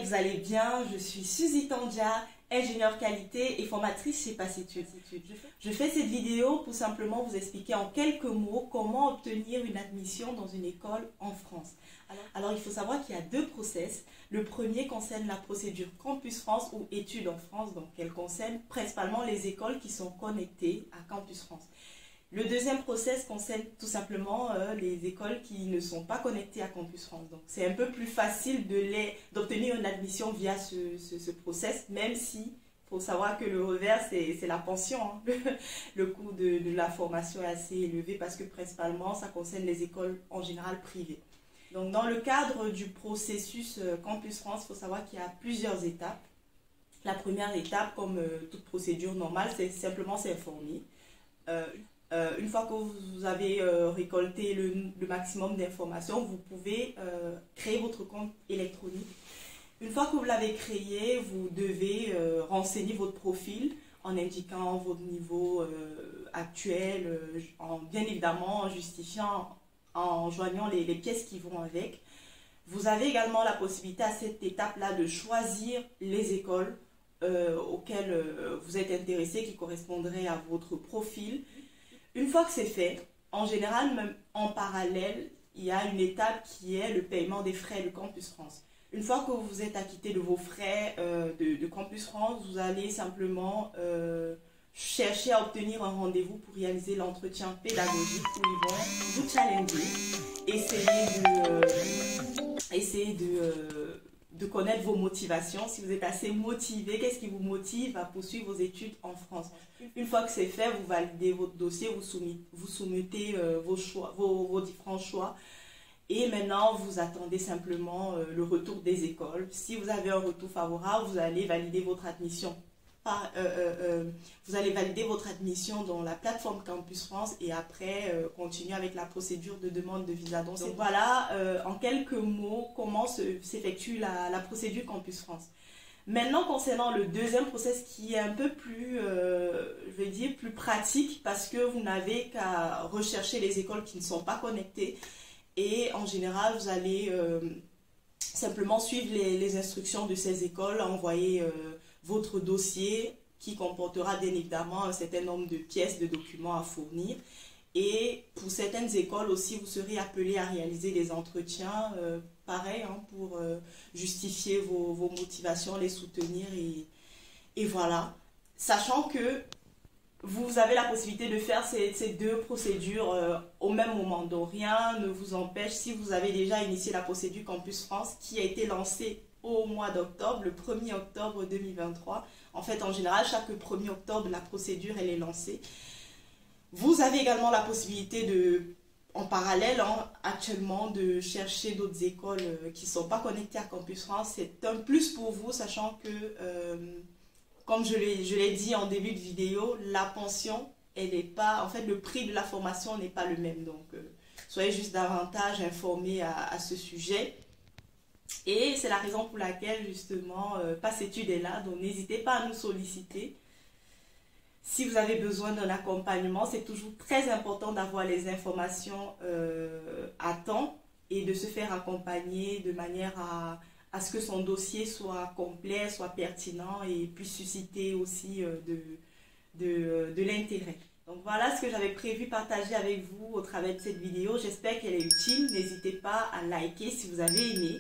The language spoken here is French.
vous allez bien. Je suis Suzy Tandia, ingénieure qualité et formatrice chez Passetude. Je fais cette vidéo pour simplement vous expliquer en quelques mots comment obtenir une admission dans une école en France. Alors il faut savoir qu'il y a deux process. Le premier concerne la procédure Campus France ou études en France, donc elle concerne principalement les écoles qui sont connectées à Campus France. Le deuxième process concerne tout simplement les écoles qui ne sont pas connectées à Campus France. Donc c'est un peu plus facile d'obtenir une admission via ce process, même si faut savoir que le revers c'est la pension. Hein. Le coût de la formation est assez élevé parce que principalement ça concerne les écoles en général privées. Donc dans le cadre du processus Campus France, il faut savoir qu'il y a plusieurs étapes. La première étape, comme toute procédure normale, c'est simplement s'informer. Une fois que vous avez récolté le maximum d'informations, vous pouvez créer votre compte électronique. Une fois que vous l'avez créé, vous devez renseigner votre profil en indiquant votre niveau actuel, bien évidemment en justifiant, en joignant les pièces qui vont avec. Vous avez également la possibilité à cette étape-là de choisir les écoles auxquelles vous êtes intéressé, qui correspondraient à votre profil. Une fois que c'est fait, en général, même en parallèle, il y a une étape qui est le paiement des frais de Campus France. Une fois que vous vous êtes acquitté de vos frais de Campus France, vous allez simplement chercher à obtenir un rendez-vous pour réaliser l'entretien pédagogique où ils vont vous challenger, essayer de connaître vos motivations. Si vous êtes assez motivé, qu'est-ce qui vous motive à poursuivre vos études en France? Une fois que c'est fait, vous validez votre dossier, vous soumettez vos différents choix. Et maintenant, vous attendez simplement le retour des écoles. Si vous avez un retour favorable, vous allez valider votre admission. Vous allez valider votre admission dans la plateforme Campus France et après continuer avec la procédure de demande de visa. Donc voilà en quelques mots comment s'effectue la procédure Campus France. Maintenant concernant le deuxième process qui est un peu plus, je vais dire, plus pratique parce que vous n'avez qu'à rechercher les écoles qui ne sont pas connectées et en général vous allez simplement suivre les instructions de ces écoles, envoyer votre dossier qui comportera bien évidemment un certain nombre de pièces, de documents à fournir. Et pour certaines écoles aussi, vous serez appelé à réaliser des entretiens, pareil, hein, pour justifier vos motivations, les soutenir et voilà. Sachant que vous avez la possibilité de faire ces deux procédures au même moment. Donc rien ne vous empêche, si vous avez déjà initié la procédure Campus France qui a été lancée au mois d'octobre, le 1er octobre 2023. En fait, en général, chaque 1er octobre, la procédure, elle est lancée. Vous avez également la possibilité en parallèle, hein, actuellement, de chercher d'autres écoles qui ne sont pas connectées à Campus France. C'est un plus pour vous, sachant que, comme je l'ai dit en début de vidéo, la pension, elle n'est pas, en fait, le prix de la formation n'est pas le même. Donc, soyez juste davantage informés à ce sujet. Et c'est la raison pour laquelle justement Passetude est là, donc n'hésitez pas à nous solliciter. Si vous avez besoin d'un accompagnement, c'est toujours très important d'avoir les informations à temps et de se faire accompagner de manière à ce que son dossier soit complet, soit pertinent et puisse susciter aussi de l'intérêt. Donc voilà ce que j'avais prévu partager avec vous au travers de cette vidéo. J'espère qu'elle est utile. N'hésitez pas à liker si vous avez aimé.